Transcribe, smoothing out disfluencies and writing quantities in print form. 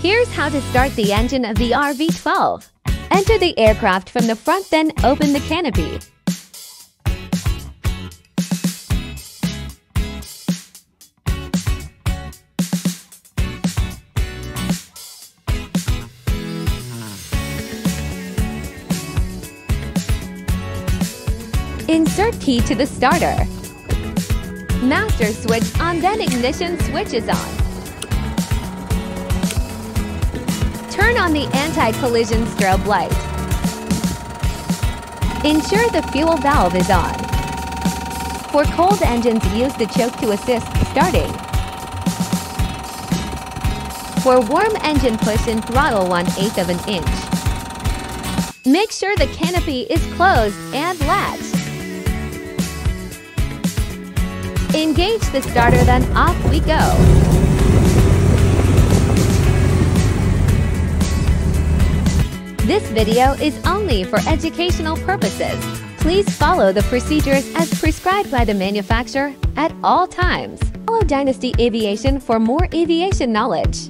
Here's how to start the engine of the RV-12. Enter the aircraft from the front, then open the canopy. Insert key to the starter. Master switch on, then ignition switch is on. Turn on the anti-collision strobe light. Ensure the fuel valve is on. For cold engines, use the choke to assist starting. For warm engine, push and throttle 1/8 of an inch. Make sure the canopy is closed and latched. Engage the starter, then off we go. This video is only for educational purposes. Please follow the procedures as prescribed by the manufacturer at all times. Follow Dynasty Aviation for more aviation knowledge.